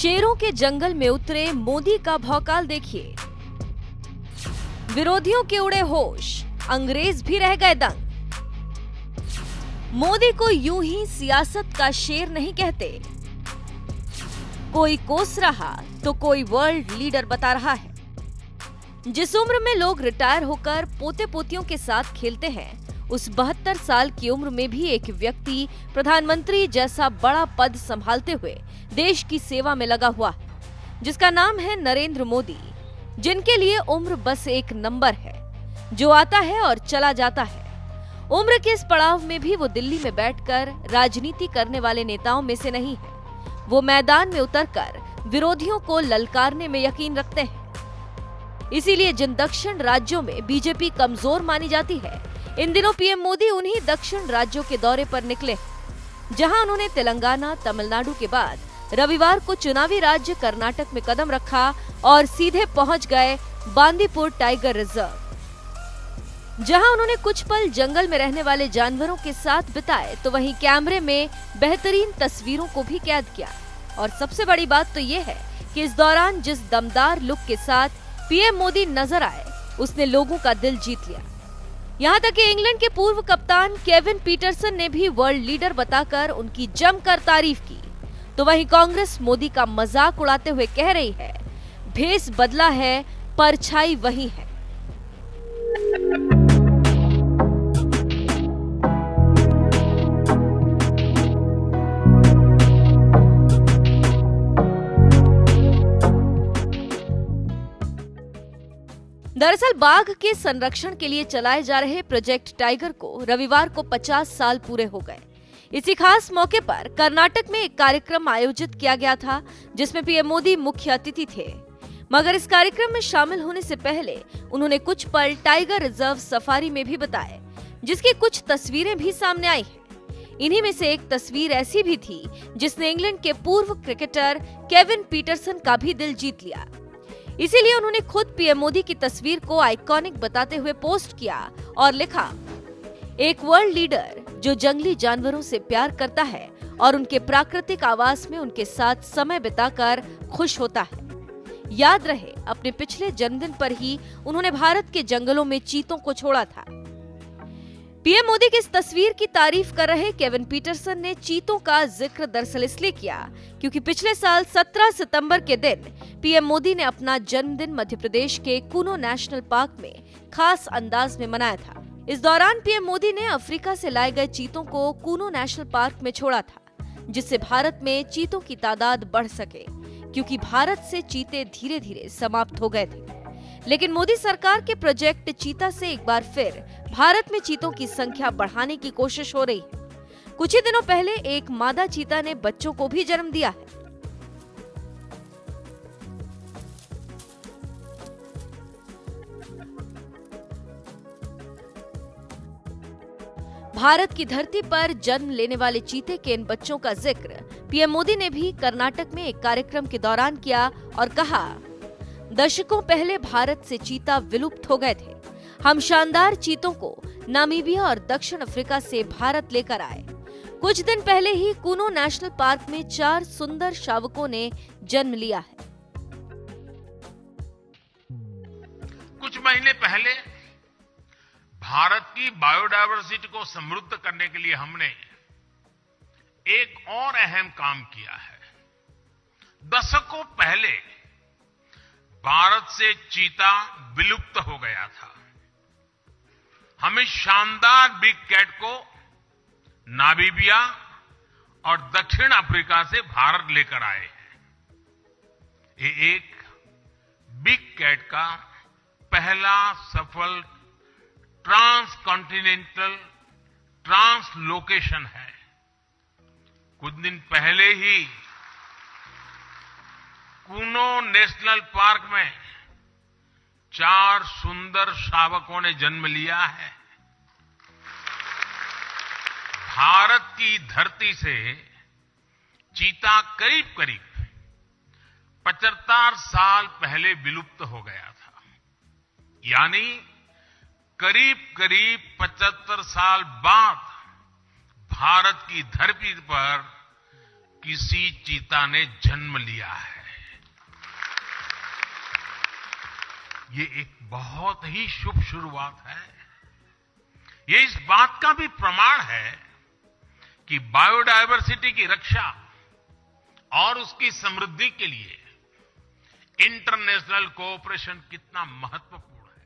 शेरों के जंगल में उतरे मोदी का भौकाल देखिए। विरोधियों के उड़े होश, अंग्रेज भी रह गए दंग। मोदी को यूं ही सियासत का शेर नहीं कहते। कोई कोस रहा तो कोई वर्ल्ड लीडर बता रहा है। जिस उम्र में लोग रिटायर होकर पोते पोतियों के साथ खेलते हैं, उस 72 साल की उम्र में भी एक व्यक्ति प्रधानमंत्री जैसा बड़ा पद संभालते हुए देश की सेवा में लगा हुआ है, जिसका नाम है नरेंद्र मोदी, जिनके लिए उम्र बस एक नंबर है, जो आता है और चला जाता है। उम्र के इस पड़ाव में भी वो दिल्ली में बैठकर राजनीति करने वाले नेताओं में से नहीं है। वो मैदान में उतरकर विरोधियों को ललकारने में यकीन रखते हैं। इसीलिए जिन दक्षिण राज्यों में बीजेपी कमजोर मानी जाती है, इन दिनों पीएम मोदी उन्हीं दक्षिण राज्यों के दौरे पर निकले, जहां उन्होंने तेलंगाना, तमिलनाडु के बाद रविवार को चुनावी राज्य कर्नाटक में कदम रखा और सीधे पहुंच गए बांदीपुर टाइगर रिजर्व, जहां उन्होंने कुछ पल जंगल में रहने वाले जानवरों के साथ बिताए, तो वहीं कैमरे में बेहतरीन तस्वीरों को भी कैद किया। और सबसे बड़ी बात तो ये है कि इस दौरान जिस दमदार लुक के साथ पीएम मोदी नजर आए, उसने लोगों का दिल जीत लिया। यहाँ तक कि इंग्लैंड के पूर्व कप्तान केविन पीटरसन ने भी वर्ल्ड लीडर बताकर उनकी जमकर तारीफ की। तो वहीं कांग्रेस मोदी का मजाक उड़ाते हुए कह रही है, भेस बदला है, परछाई वही है। दरअसल बाघ के संरक्षण के लिए चलाए जा रहे प्रोजेक्ट टाइगर को रविवार को 50 साल पूरे हो गए। इसी खास मौके पर कर्नाटक में एक कार्यक्रम आयोजित किया गया था, जिसमें पीएम मोदी मुख्य अतिथि थे। मगर इस कार्यक्रम में शामिल होने से पहले उन्होंने कुछ पल टाइगर रिजर्व सफारी में भी बिताए, जिसकी कुछ तस्वीरें भी सामने आई हैं। इन्हीं में से एक तस्वीर ऐसी भी थी जिसने इंग्लैंड के पूर्व क्रिकेटर केविन पीटरसन का भी दिल जीत लिया। इसीलिए उन्होंने खुद पीएम मोदी की तस्वीर को आइकॉनिक बताते हुए पोस्ट किया और लिखा, एक वर्ल्ड लीडर जो जंगली जानवरों से प्यार करता है और उनके प्राकृतिक आवास में उनके साथ समय बिताकर खुश होता है। याद रहे, अपने पिछले जन्मदिन पर ही उन्होंने भारत के जंगलों में चीतों को छोड़ा था। पीएम मोदी की इस तस्वीर की तारीफ कर रहे केविन पीटरसन ने चीतों का जिक्र दरअसल इसलिए किया क्योंकि पिछले साल 17 सितंबर के दिन पीएम मोदी ने अपना जन्मदिन मध्य प्रदेश के कूनो नेशनल पार्क में खास अंदाज में मनाया था। इस दौरान पीएम मोदी ने अफ्रीका से लाए गए चीतों को कूनो नेशनल पार्क में छोड़ा था, जिससे भारत में चीतों की तादाद बढ़ सके, क्योंकि भारत से चीते धीरे धीरे समाप्त हो गए थे। लेकिन मोदी सरकार के प्रोजेक्ट चीता से एक बार फिर भारत में चीतों की संख्या बढ़ाने की कोशिश हो रही है। कुछ ही दिनों पहले एक मादा चीता ने बच्चों को भी जन्म दिया है। भारत की धरती पर जन्म लेने वाले चीते के इन बच्चों का जिक्र पीएम मोदी ने भी कर्नाटक में एक कार्यक्रम के दौरान किया और कहा, दशकों पहले भारत से चीता विलुप्त हो गए थे। हम शानदार चीतों को नामीबिया और दक्षिण अफ्रीका से भारत लेकर आए। कुछ दिन पहले ही कूनो नेशनल पार्क में 4 सुंदर शावकों ने जन्म लिया है। कुछ महीने पहले भारत की बायोडायवर्सिटी को समृद्ध करने के लिए हमने एक और अहम काम किया है। दशकों पहले भारत से चीता विलुप्त हो गया था। हमें शानदार बिग कैट को नामीबिया और दक्षिण अफ्रीका से भारत लेकर आए हैं। ये एक बिग कैट का पहला सफल ट्रांसकॉन्टिनेंटल ट्रांसलोकेशन है। कुछ दिन पहले ही कूनो नेशनल पार्क में 4 सुंदर शावकों ने जन्म लिया है। भारत की धरती से चीता करीब करीब 75 साल पहले विलुप्त हो गया था। यानी करीब करीब 75 साल बाद भारत की धरती पर किसी चीता ने जन्म लिया है। ये एक बहुत ही शुभ शुरुआत है। ये इस बात का भी प्रमाण है कि बायोडायवर्सिटी की रक्षा और उसकी समृद्धि के लिए इंटरनेशनल कोऑपरेशन कितना महत्वपूर्ण है।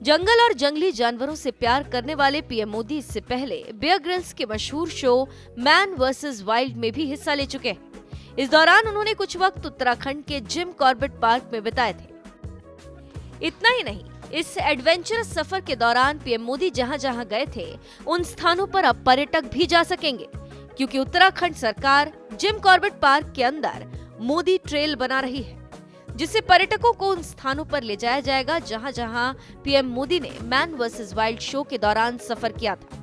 जंगल और जंगली जानवरों से प्यार करने वाले पीएम मोदी इससे पहले बेयर ग्रिल्स के मशहूर शो मैन वर्सेस वाइल्ड में भी हिस्सा ले चुके हैं। इस दौरान उन्होंने कुछ वक्त उत्तराखंड के जिम कॉर्बेट पार्क में बिताए थे। इतना ही नहीं, इस एडवेंचरस सफर के दौरान पीएम मोदी जहां जहां गए थे उन स्थानों पर अब पर्यटक भी जा सकेंगे, क्योंकि उत्तराखंड सरकार जिम कॉर्बेट पार्क के अंदर मोदी ट्रेल बना रही है, जिससे पर्यटकों को उन स्थानों पर ले जाया जाएगा जहां जहां पीएम मोदी ने मैन वर्सेस वाइल्ड शो के दौरान सफर किया था।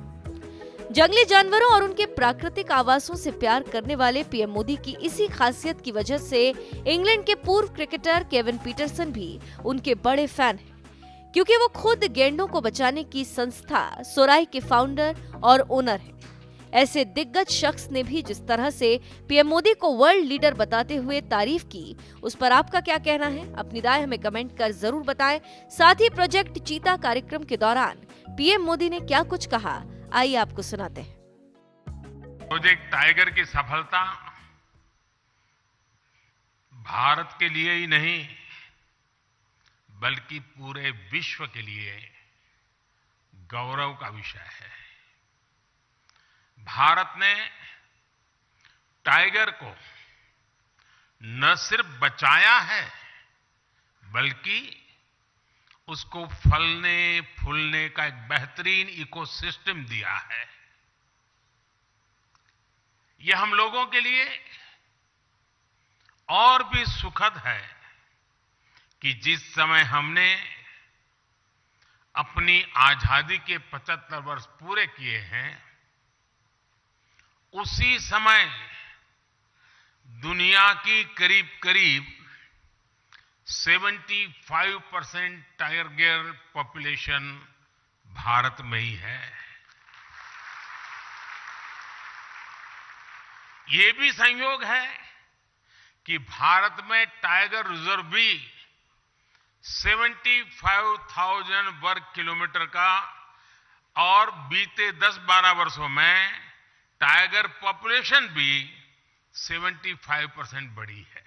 जंगली जानवरों और उनके प्राकृतिक आवासों से प्यार करने वाले पीएम मोदी की इसी खासियत की वजह से इंग्लैंड के पूर्व क्रिकेटर केविन पीटरसन भी उनके बड़े फैन हैं, क्योंकि वो खुद गैंडों को बचाने की संस्था सोराई के फाउंडर और ओनर हैं। ऐसे दिग्गज शख्स ने भी जिस तरह से पीएम मोदी को वर्ल्ड लीडर बताते हुए तारीफ की, उस पर आपका क्या कहना है? अपनी राय हमें कमेंट कर जरूर बताएं। साथ ही प्रोजेक्ट चीता कार्यक्रम के दौरान पीएम मोदी ने क्या कुछ कहा, आइए आपको सुनाते हैं। प्रोजेक्ट टाइगर की सफलता भारत के लिए ही नहीं बल्कि पूरे विश्व के लिए गौरव का विषय है। भारत ने टाइगर को न सिर्फ बचाया है बल्कि उसको फलने फूलने का एक बेहतरीन इकोसिस्टम दिया है। यह हम लोगों के लिए और भी सुखद है कि जिस समय हमने अपनी आजादी के 75 वर्ष पूरे किए हैं, उसी समय दुनिया की करीब करीब 75% टाइगर पॉपुलेशन भारत में ही है। ये भी संयोग है कि भारत में टाइगर रिजर्व भी 75,000 वर्ग किलोमीटर का और बीते 10-12 वर्षों में टाइगर पॉपुलेशन भी 75% बढ़ी है।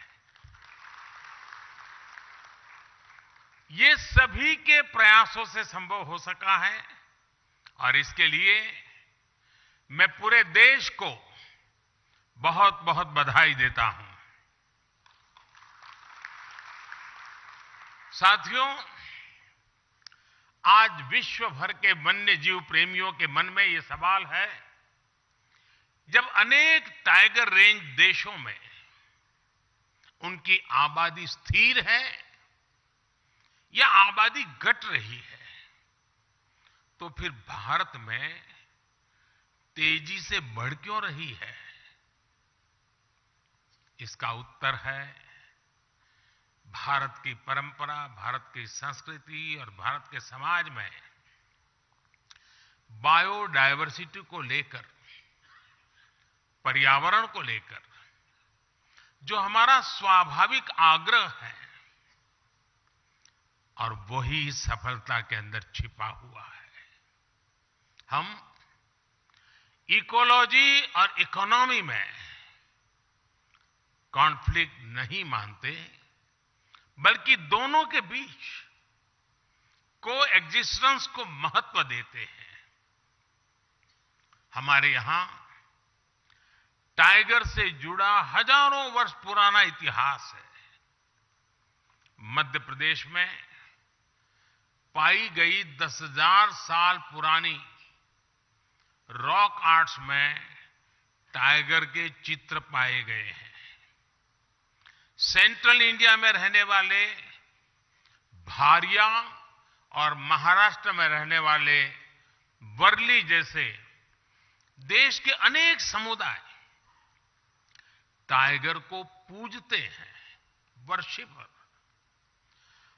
ये सभी के प्रयासों से संभव हो सका है और इसके लिए मैं पूरे देश को बहुत बहुत बधाई देता हूं। साथियों, आज विश्व भर के वन्य जीव प्रेमियों के मन में ये सवाल है, जब अनेक टाइगर रेंज देशों में उनकी आबादी स्थिर है या आबादी घट रही है, तो फिर भारत में तेजी से बढ़ क्यों रही है? इसका उत्तर है भारत की परंपरा, भारत की संस्कृति और भारत के समाज में बायोडायवर्सिटी को लेकर, पर्यावरण को लेकर जो हमारा स्वाभाविक आग्रह है, और वही सफलता के अंदर छिपा हुआ है। हम इकोलॉजी और इकोनॉमी में कॉन्फ्लिक्ट नहीं मानते, बल्कि दोनों के बीच कोएग्जिस्टेंस को महत्व देते हैं। हमारे यहां टाइगर से जुड़ा हजारों वर्ष पुराना इतिहास है। मध्य प्रदेश में पाई गई 10,000 साल पुरानी रॉक आर्ट्स में टाइगर के चित्र पाए गए हैं। सेंट्रल इंडिया में रहने वाले भारिया और महाराष्ट्र में रहने वाले वर्ली जैसे देश के अनेक समुदाय टाइगर को पूजते हैं, वर्शिपर।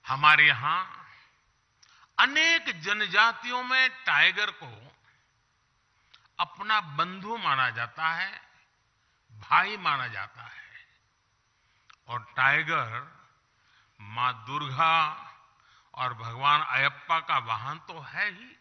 हमारे यहां अनेक जनजातियों में टाइगर को अपना बंधु माना जाता है, भाई माना जाता है, और टाइगर माँ दुर्गा और भगवान अयप्पा का वाहन तो है ही,